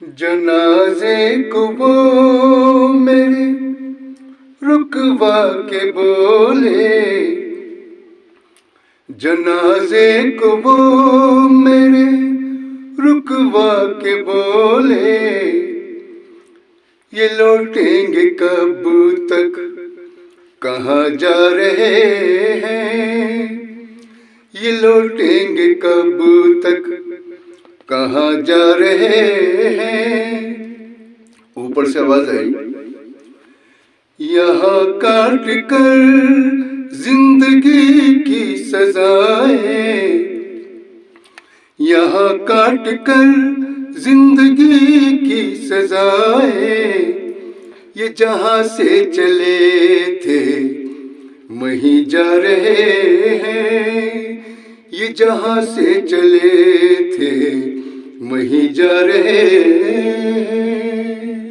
जनाजे को वो मेरे रुकवा के बोले, जनाजे को वो मेरे रुकवा के बोले, ये लौटेंगे कब तक, कहाँ जा रहे हैं, ये लौटेंगे कब तक, कहाँ जा रहे हैं। ऊपर से आवाज आई, यहाँ काट कर जिंदगी की सजाएं, यहाँ काट कर जिंदगी की सजाएं, ये जहाँ से चले थे वहीं जा रहे हैं, ये जहाँ से चले थे वहीं जा रहे हैं।